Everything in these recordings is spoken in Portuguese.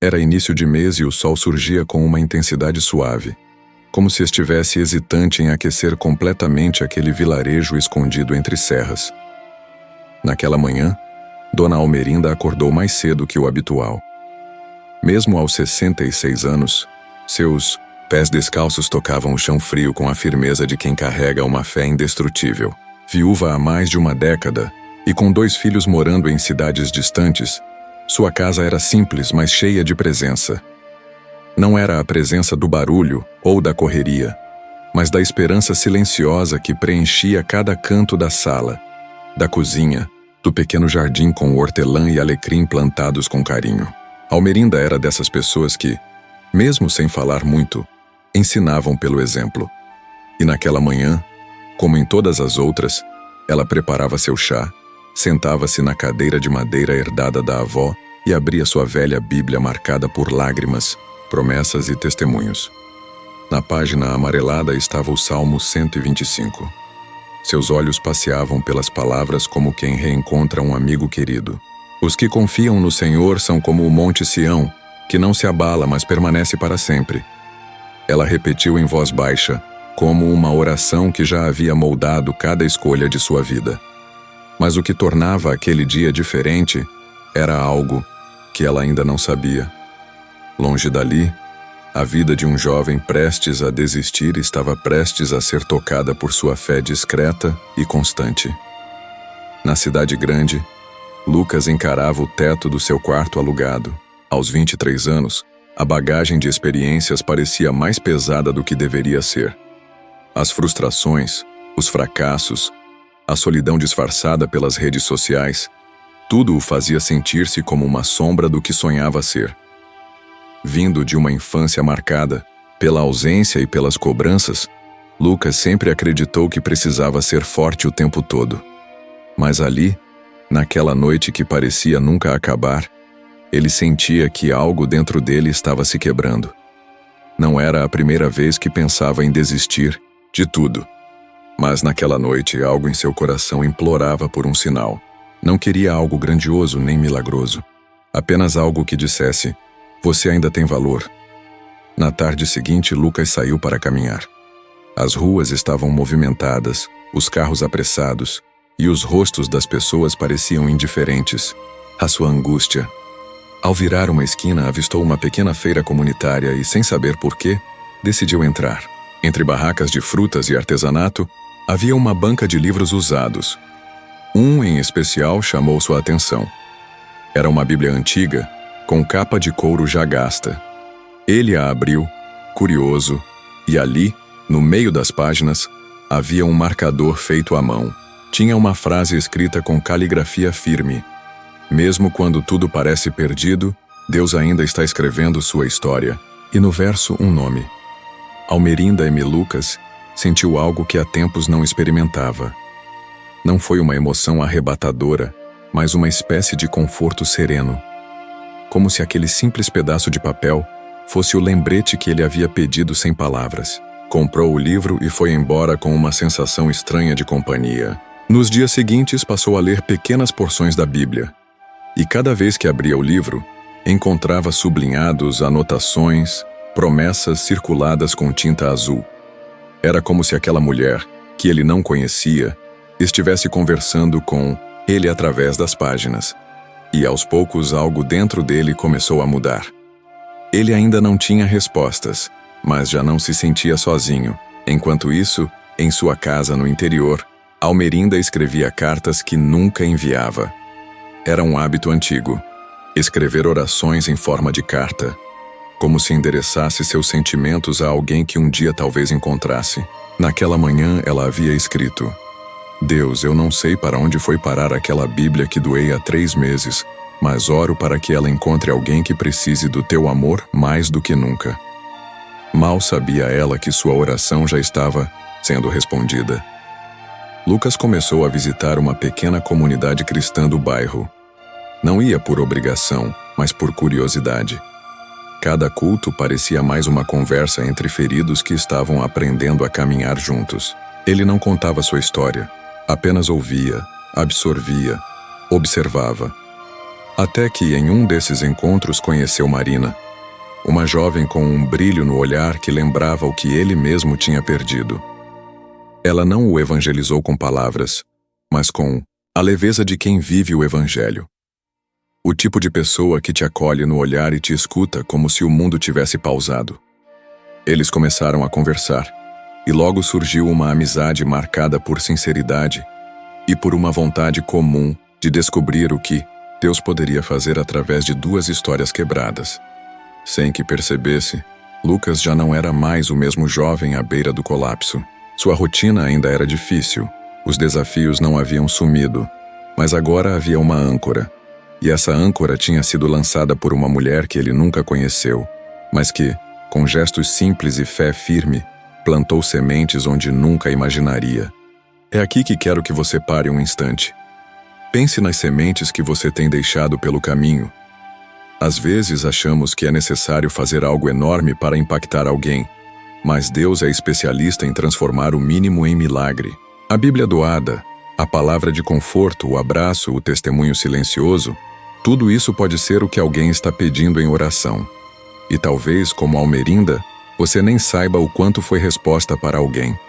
Era início de mês e o sol surgia com uma intensidade suave, como se estivesse hesitante em aquecer completamente aquele vilarejo escondido entre serras. Naquela manhã, Dona Almerinda acordou mais cedo que o habitual. Mesmo aos 66 anos, seus pés descalços tocavam o chão frio com a firmeza de quem carrega uma fé indestrutível. Viúva há mais de uma década e com 2 filhos morando em cidades distantes, sua casa era simples, mas cheia de presença. Não era a presença do barulho ou da correria, mas da esperança silenciosa que preenchia cada canto da sala, da cozinha, do pequeno jardim com hortelã e alecrim plantados com carinho. Almerinda era dessas pessoas que, mesmo sem falar muito, ensinavam pelo exemplo. E naquela manhã, como em todas as outras, ela preparava seu chá, sentava-se na cadeira de madeira herdada da avó e abria sua velha Bíblia marcada por lágrimas, promessas e testemunhos. Na página amarelada estava o Salmo 125. Seus olhos passeavam pelas palavras como quem reencontra um amigo querido. Os que confiam no Senhor são como o Monte Sião, que não se abala, mas permanece para sempre. Ela repetiu em voz baixa, como uma oração que já havia moldado cada escolha de sua vida. Mas o que tornava aquele dia diferente era algo que ela ainda não sabia. Longe dali, a vida de um jovem prestes a desistir estava prestes a ser tocada por sua fé discreta e constante. Na cidade grande, Lucas encarava o teto do seu quarto alugado. Aos 23 anos, a bagagem de experiências parecia mais pesada do que deveria ser. As frustrações, os fracassos, a solidão disfarçada pelas redes sociais, tudo o fazia sentir-se como uma sombra do que sonhava ser. Vindo de uma infância marcada pela ausência e pelas cobranças, Lucas sempre acreditou que precisava ser forte o tempo todo. Mas ali, naquela noite que parecia nunca acabar, ele sentia que algo dentro dele estava se quebrando. Não era a primeira vez que pensava em desistir de tudo. Mas naquela noite, algo em seu coração implorava por um sinal. Não queria algo grandioso nem milagroso. Apenas algo que dissesse: você ainda tem valor. Na tarde seguinte, Lucas saiu para caminhar. As ruas estavam movimentadas, os carros apressados, e os rostos das pessoas pareciam indiferentes. A sua angústia. Ao virar uma esquina, avistou uma pequena feira comunitária e, sem saber porquê, decidiu entrar. Entre barracas de frutas e artesanato, havia uma banca de livros usados. Um, em especial, chamou sua atenção. Era uma Bíblia antiga, com capa de couro já gasta. Ele a abriu, curioso, e ali, no meio das páginas, havia um marcador feito à mão. Tinha uma frase escrita com caligrafia firme: mesmo quando tudo parece perdido, Deus ainda está escrevendo sua história. E no verso, um nome. Almerinda M. Lucas sentiu algo que há tempos não experimentava. Não foi uma emoção arrebatadora, mas uma espécie de conforto sereno. Como se aquele simples pedaço de papel fosse o lembrete que ele havia pedido sem palavras. Comprou o livro e foi embora com uma sensação estranha de companhia. Nos dias seguintes, passou a ler pequenas porções da Bíblia. E cada vez que abria o livro, encontrava sublinhados, anotações, promessas circuladas com tinta azul. Era como se aquela mulher, que ele não conhecia, estivesse conversando com ele através das páginas. E aos poucos algo dentro dele começou a mudar. Ele ainda não tinha respostas, mas já não se sentia sozinho. Enquanto isso, em sua casa no interior, Almerinda escrevia cartas que nunca enviava. Era um hábito antigo, escrever orações em forma de carta, como se endereçasse seus sentimentos a alguém que um dia talvez encontrasse. Naquela manhã ela havia escrito: Deus, eu não sei para onde foi parar aquela Bíblia que doei há 3 meses, mas oro para que ela encontre alguém que precise do teu amor mais do que nunca. Mal sabia ela que sua oração já estava sendo respondida. Lucas começou a visitar uma pequena comunidade cristã do bairro. Não ia por obrigação, mas por curiosidade. Cada culto parecia mais uma conversa entre feridos que estavam aprendendo a caminhar juntos. Ele não contava sua história, apenas ouvia, absorvia, observava. Até que, em um desses encontros, conheceu Marina, uma jovem com um brilho no olhar que lembrava o que ele mesmo tinha perdido. Ela não o evangelizou com palavras, mas com a leveza de quem vive o evangelho. O tipo de pessoa que te acolhe no olhar e te escuta como se o mundo tivesse pausado. Eles começaram a conversar, e logo surgiu uma amizade marcada por sinceridade e por uma vontade comum de descobrir o que Deus poderia fazer através de duas histórias quebradas. Sem que percebesse, Lucas já não era mais o mesmo jovem à beira do colapso. Sua rotina ainda era difícil, os desafios não haviam sumido, mas agora havia uma âncora. E essa âncora tinha sido lançada por uma mulher que ele nunca conheceu, mas que, com gestos simples e fé firme, plantou sementes onde nunca imaginaria. É aqui que quero que você pare um instante. Pense nas sementes que você tem deixado pelo caminho. Às vezes achamos que é necessário fazer algo enorme para impactar alguém, mas Deus é especialista em transformar o mínimo em milagre. A Bíblia doada, a palavra de conforto, o abraço, o testemunho silencioso, tudo isso pode ser o que alguém está pedindo em oração. E talvez, como Almerinda, você nem saiba o quanto foi resposta para alguém.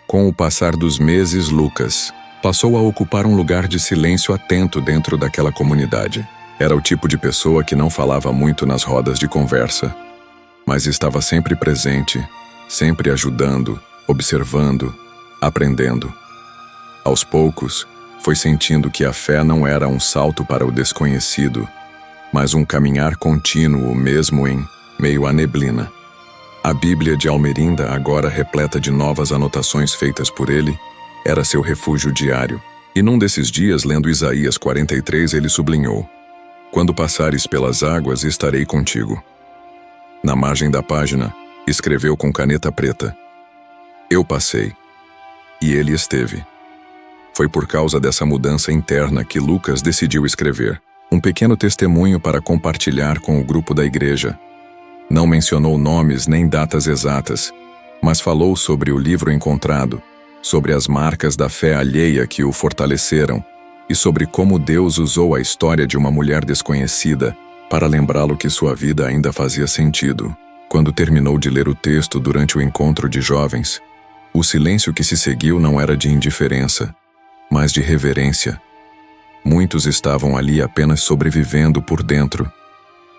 Com o passar dos meses, Lucas passou a ocupar um lugar de silêncio atento dentro daquela comunidade. Era o tipo de pessoa que não falava muito nas rodas de conversa, mas estava sempre presente, sempre ajudando, observando, aprendendo. Aos poucos, foi sentindo que a fé não era um salto para o desconhecido, mas um caminhar contínuo mesmo em meio à neblina. A Bíblia de Almerinda, agora repleta de novas anotações feitas por ele, era seu refúgio diário. E num desses dias, lendo Isaías 43, ele sublinhou: "Quando passares pelas águas, estarei contigo." Na margem da página, escreveu com caneta preta: "Eu passei." E ele esteve. Foi por causa dessa mudança interna que Lucas decidiu escrever um pequeno testemunho para compartilhar com o grupo da igreja. Não mencionou nomes nem datas exatas, mas falou sobre o livro encontrado, sobre as marcas da fé alheia que o fortaleceram e sobre como Deus usou a história de uma mulher desconhecida para lembrá-lo que sua vida ainda fazia sentido. Quando terminou de ler o texto durante o encontro de jovens, o silêncio que se seguiu não era de indiferença, mas de reverência. Muitos estavam ali apenas sobrevivendo por dentro,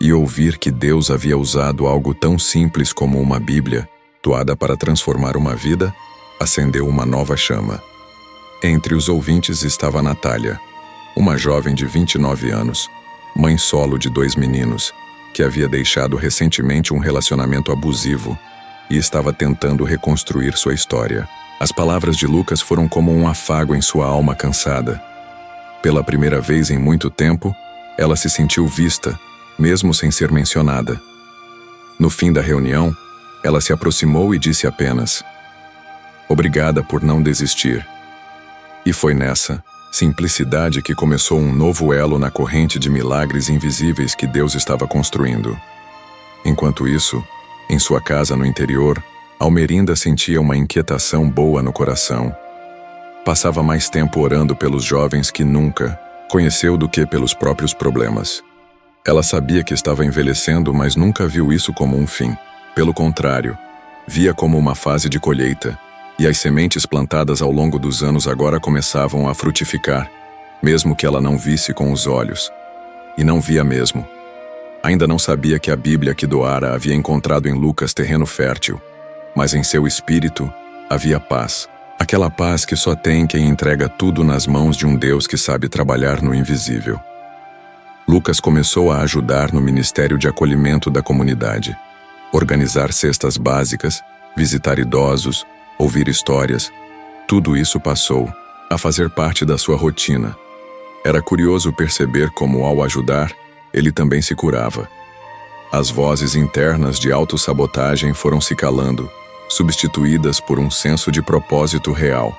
e ouvir que Deus havia usado algo tão simples como uma Bíblia, doada para transformar uma vida, acendeu uma nova chama. Entre os ouvintes estava Natália, uma jovem de 29 anos, mãe solo de 2 meninos, que havia deixado recentemente um relacionamento abusivo e estava tentando reconstruir sua história. As palavras de Lucas foram como um afago em sua alma cansada. Pela primeira vez em muito tempo, ela se sentiu vista, mesmo sem ser mencionada. No fim da reunião, ela se aproximou e disse apenas: "Obrigada por não desistir." E foi nessa simplicidade que começou um novo elo na corrente de milagres invisíveis que Deus estava construindo. Enquanto isso, em sua casa no interior, Almerinda sentia uma inquietação boa no coração. Passava mais tempo orando pelos jovens que nunca conheceu do que pelos próprios problemas. Ela sabia que estava envelhecendo, mas nunca viu isso como um fim. Pelo contrário, via como uma fase de colheita, e as sementes plantadas ao longo dos anos agora começavam a frutificar, mesmo que ela não visse com os olhos. E não via mesmo. Ainda não sabia que a Bíblia que doara havia encontrado em Lucas terreno fértil, mas em seu espírito havia paz. Aquela paz que só tem quem entrega tudo nas mãos de um Deus que sabe trabalhar no invisível. Lucas começou a ajudar no ministério de acolhimento da comunidade. Organizar cestas básicas, visitar idosos, ouvir histórias, tudo isso passou a fazer parte da sua rotina. Era curioso perceber como, ao ajudar, ele também se curava. As vozes internas de autossabotagem foram se calando, substituídas por um senso de propósito real.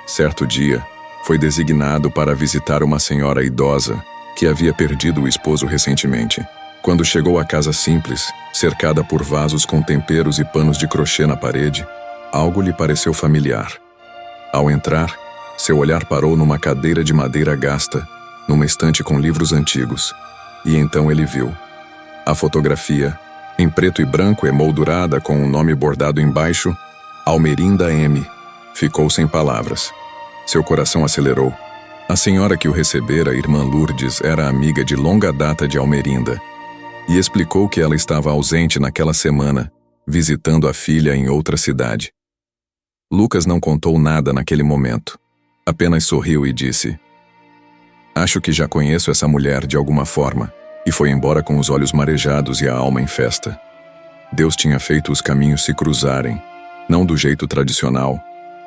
Certo dia, foi designado para visitar uma senhora idosa que havia perdido o esposo recentemente. Quando chegou à casa simples, cercada por vasos com temperos e panos de crochê na parede, algo lhe pareceu familiar. Ao entrar, seu olhar parou numa cadeira de madeira gasta, numa estante com livros antigos, e então ele viu a fotografia, em preto e branco emoldurada com um nome bordado embaixo, Almerinda M. Ficou sem palavras. Seu coração acelerou. A senhora que o recebera, irmã Lourdes, era amiga de longa data de Almerinda, e explicou que ela estava ausente naquela semana, visitando a filha em outra cidade. Lucas não contou nada naquele momento. Apenas sorriu e disse: "Acho que já conheço essa mulher de alguma forma", e foi embora com os olhos marejados e a alma em festa. Deus tinha feito os caminhos se cruzarem, não do jeito tradicional,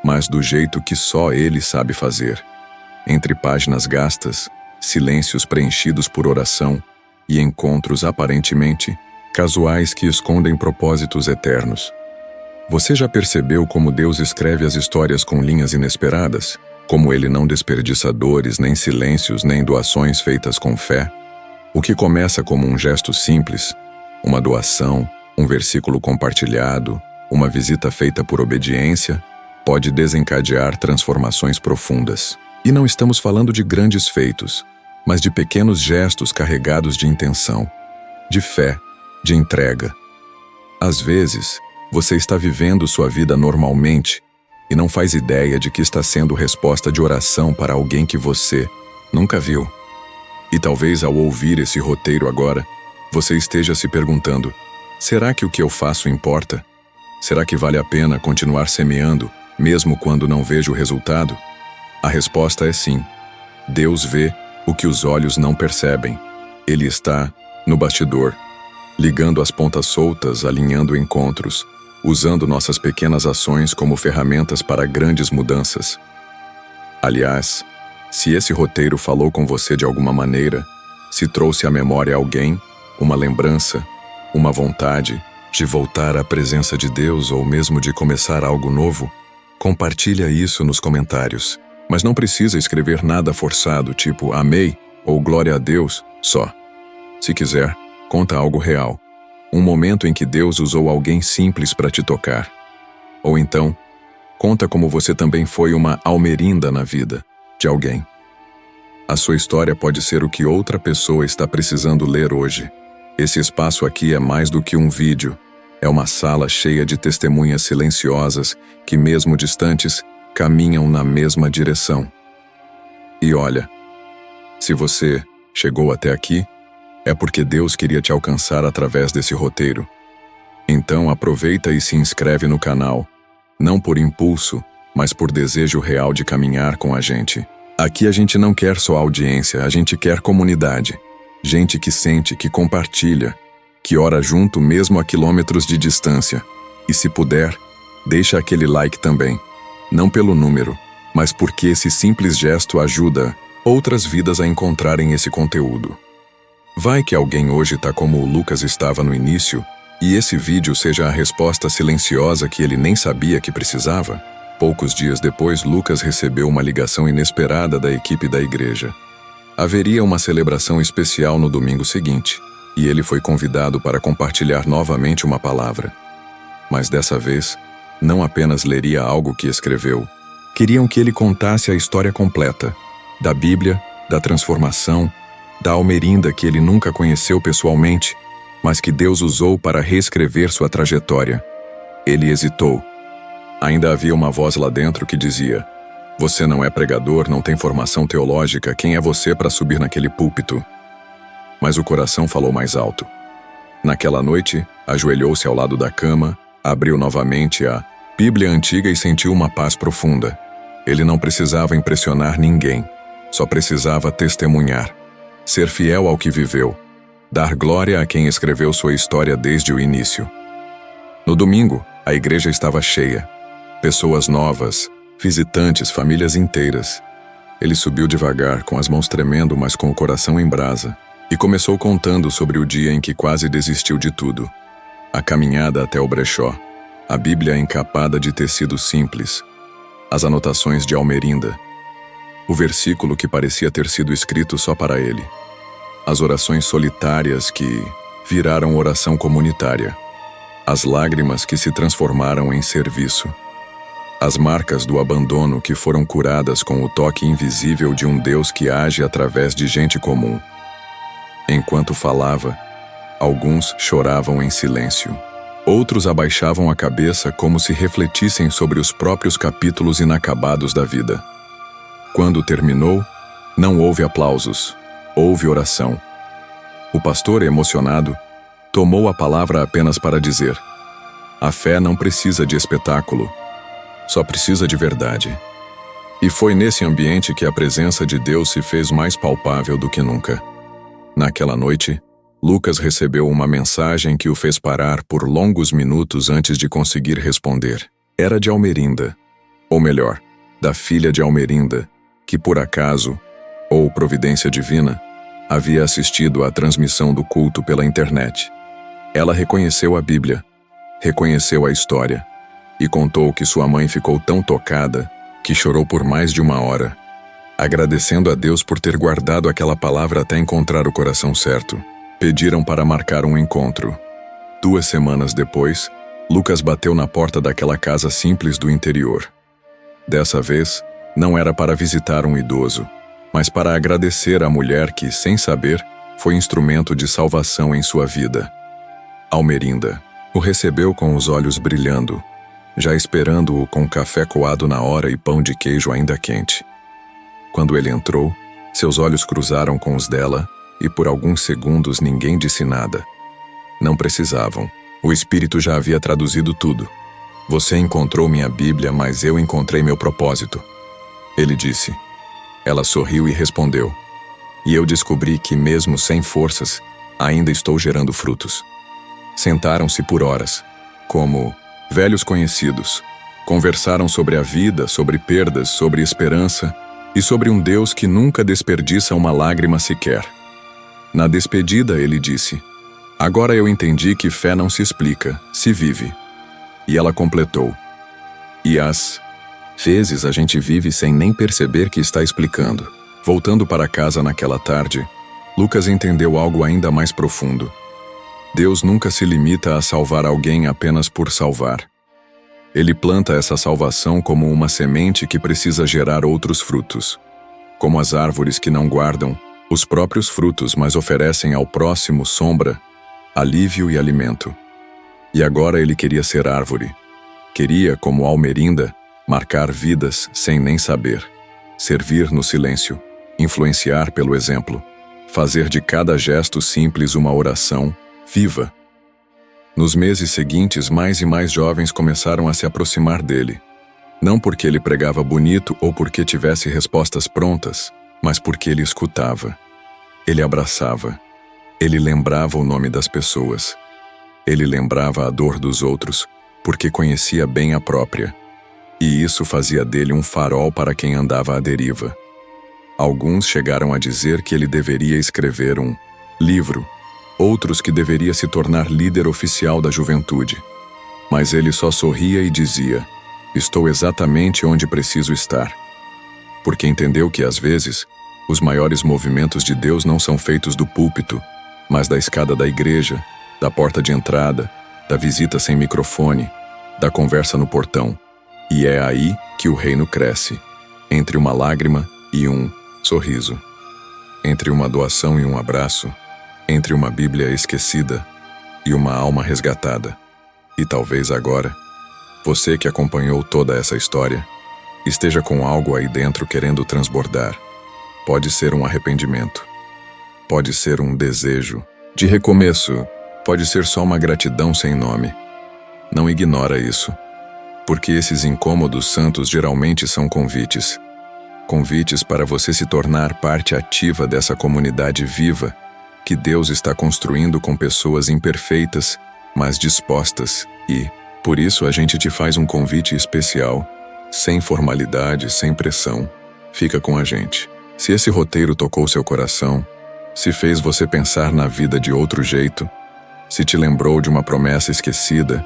mas do jeito que só Ele sabe fazer. Entre páginas gastas, silêncios preenchidos por oração e encontros aparentemente casuais que escondem propósitos eternos. Você já percebeu como Deus escreve as histórias com linhas inesperadas? Como Ele não desperdiça dores, nem silêncios, nem doações feitas com fé? O que começa como um gesto simples, uma doação, um versículo compartilhado, uma visita feita por obediência, pode desencadear transformações profundas. E não estamos falando de grandes feitos, mas de pequenos gestos carregados de intenção, de fé, de entrega. Às vezes, você está vivendo sua vida normalmente e não faz ideia de que está sendo resposta de oração para alguém que você nunca viu. E talvez ao ouvir esse roteiro agora, você esteja se perguntando: será que o que eu faço importa? Será que vale a pena continuar semeando, mesmo quando não vejo o resultado? A resposta é sim. Deus vê o que os olhos não percebem. Ele está no bastidor, ligando as pontas soltas, alinhando encontros, usando nossas pequenas ações como ferramentas para grandes mudanças. Aliás, se esse roteiro falou com você de alguma maneira, se trouxe à memória alguém, uma lembrança, uma vontade de voltar à presença de Deus ou mesmo de começar algo novo, compartilha isso nos comentários. Mas não precisa escrever nada forçado, tipo amei ou glória a Deus, só. Se quiser, conta algo real. Um momento em que Deus usou alguém simples para te tocar. Ou então, conta como você também foi uma almerinda na vida de alguém. A sua história pode ser o que outra pessoa está precisando ler hoje. Esse espaço aqui é mais do que um vídeo. É uma sala cheia de testemunhas silenciosas que, mesmo distantes, caminham na mesma direção. E olha, se você chegou até aqui, é porque Deus queria te alcançar através desse roteiro. Então aproveita e se inscreve no canal, não por impulso, mas por desejo real de caminhar com a gente. Aqui a gente não quer só audiência, a gente quer comunidade. Gente que sente, que compartilha, que ora junto mesmo a quilômetros de distância. E se puder, deixa aquele like também. Não pelo número, mas porque esse simples gesto ajuda outras vidas a encontrarem esse conteúdo. Vai que alguém hoje está como o Lucas estava no início, e esse vídeo seja a resposta silenciosa que ele nem sabia que precisava? Poucos dias depois, Lucas recebeu uma ligação inesperada da equipe da igreja. Haveria uma celebração especial no domingo seguinte, e ele foi convidado para compartilhar novamente uma palavra. Mas dessa vez, não apenas leria algo que escreveu. Queriam que ele contasse a história completa, da Bíblia, da transformação, da Almerinda que ele nunca conheceu pessoalmente, mas que Deus usou para reescrever sua trajetória. Ele hesitou. Ainda havia uma voz lá dentro que dizia: "Você não é pregador, não tem formação teológica, quem é você para subir naquele púlpito?" Mas o coração falou mais alto. Naquela noite, ajoelhou-se ao lado da cama, abriu novamente a Bíblia antiga e sentiu uma paz profunda. Ele não precisava impressionar ninguém, só precisava testemunhar, ser fiel ao que viveu, dar glória a quem escreveu sua história desde o início. No domingo, a igreja estava cheia. Pessoas novas, visitantes, famílias inteiras. Ele subiu devagar, com as mãos tremendo, mas com o coração em brasa, e começou contando sobre o dia em que quase desistiu de tudo. A caminhada até o brechó, a Bíblia encapada de tecido simples, as anotações de Almerinda, o versículo que parecia ter sido escrito só para ele, as orações solitárias que viraram oração comunitária, as lágrimas que se transformaram em serviço, As marcas do abandono que foram curadas com o toque invisível de um Deus que age através de gente comum. Enquanto falava, alguns choravam em silêncio. Outros abaixavam a cabeça como se refletissem sobre os próprios capítulos inacabados da vida. Quando terminou, não houve aplausos, houve oração. O pastor, emocionado, tomou a palavra apenas para dizer: a fé não precisa de espetáculo, só precisa de verdade. E foi nesse ambiente que a presença de Deus se fez mais palpável do que nunca. Naquela noite, Lucas recebeu uma mensagem que o fez parar por longos minutos antes de conseguir responder. Era de Almerinda, ou melhor, da filha de Almerinda, que por acaso, ou providência divina, havia assistido à transmissão do culto pela internet. Ela reconheceu a Bíblia, reconheceu a história, e contou que sua mãe ficou tão tocada que chorou por mais de 1 hora, agradecendo a Deus por ter guardado aquela palavra até encontrar o coração certo. Pediram para marcar um encontro. 2 semanas depois, Lucas bateu na porta daquela casa simples do interior. Dessa vez, não era para visitar um idoso, mas para agradecer à mulher que, sem saber, foi instrumento de salvação em sua vida. Almerinda o recebeu com os olhos brilhando, já esperando-o com café coado na hora e pão de queijo ainda quente. Quando ele entrou, seus olhos cruzaram com os dela, e por alguns segundos ninguém disse nada. Não precisavam. O Espírito já havia traduzido tudo. Você encontrou minha Bíblia, mas eu encontrei meu propósito. Ele disse. Ela sorriu e respondeu. E eu descobri que, mesmo sem forças, ainda estou gerando frutos. Sentaram-se por horas, como velhos conhecidos. Conversaram sobre a vida, sobre perdas, sobre esperança e sobre um Deus que nunca desperdiça uma lágrima sequer. Na despedida, ele disse: agora eu entendi que fé não se explica, se vive. E ela completou: e às vezes a gente vive sem nem perceber que está explicando. Voltando para casa naquela tarde, Lucas entendeu algo ainda mais profundo. Deus nunca se limita a salvar alguém apenas por salvar. Ele planta essa salvação como uma semente que precisa gerar outros frutos. Como as árvores que não guardam os próprios frutos, mas oferecem ao próximo sombra, alívio e alimento. E agora ele queria ser árvore. Queria, como Almerinda, marcar vidas sem nem saber. Servir no silêncio, influenciar pelo exemplo, fazer de cada gesto simples uma oração viva. Nos meses seguintes, mais e mais jovens começaram a se aproximar dele. Não porque ele pregava bonito ou porque tivesse respostas prontas, mas porque ele escutava. Ele abraçava. Ele lembrava o nome das pessoas. Ele lembrava a dor dos outros, porque conhecia bem a própria. E isso fazia dele um farol para quem andava à deriva. Alguns chegaram a dizer que ele deveria escrever um livro, outros que deveria se tornar líder oficial da juventude. Mas ele só sorria e dizia: estou exatamente onde preciso estar. Porque entendeu que, às vezes, os maiores movimentos de Deus não são feitos do púlpito, mas da escada da igreja, da porta de entrada, da visita sem microfone, da conversa no portão. E é aí que o reino cresce, entre uma lágrima e um sorriso, entre uma doação e um abraço, entre uma Bíblia esquecida e uma alma resgatada. E talvez agora, você que acompanhou toda essa história, esteja com algo aí dentro querendo transbordar. Pode ser um arrependimento, pode ser um desejo de recomeço, pode ser só uma gratidão sem nome. Não ignora isso, porque esses incômodos santos geralmente são convites. Convites para você se tornar parte ativa dessa comunidade viva que Deus está construindo com pessoas imperfeitas, mas dispostas, e, por isso, a gente te faz um convite especial, sem formalidade, sem pressão. Fica com a gente. Se esse roteiro tocou seu coração, se fez você pensar na vida de outro jeito, se te lembrou de uma promessa esquecida,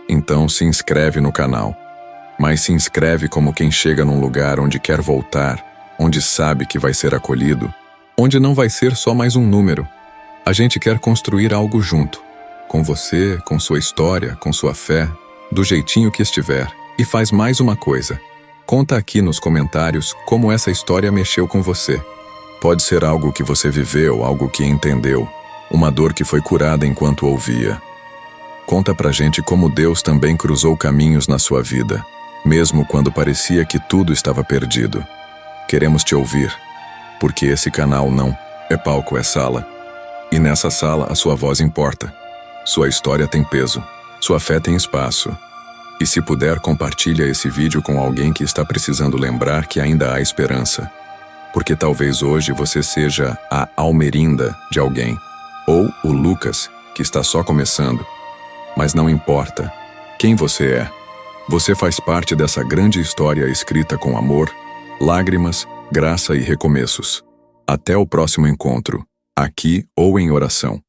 então se inscreve no canal. Mas se inscreve como quem chega num lugar onde quer voltar, onde sabe que vai ser acolhido, onde não vai ser só mais um número. A gente quer construir algo junto, com você, com sua história, com sua fé, do jeitinho que estiver. E faz mais uma coisa. Conta aqui nos comentários como essa história mexeu com você. Pode ser algo que você viveu, algo que entendeu, uma dor que foi curada enquanto ouvia. Conta pra gente como Deus também cruzou caminhos na sua vida, mesmo quando parecia que tudo estava perdido. Queremos te ouvir, porque esse canal não é palco, é sala. E nessa sala a sua voz importa. Sua história tem peso, sua fé tem espaço. E se puder, compartilha esse vídeo com alguém que está precisando lembrar que ainda há esperança. Porque talvez hoje você seja a Almerinda de alguém, ou o Lucas, que está só começando. Mas não importa quem você é. Você faz parte dessa grande história escrita com amor, lágrimas, graça e recomeços. Até o próximo encontro, aqui ou em oração.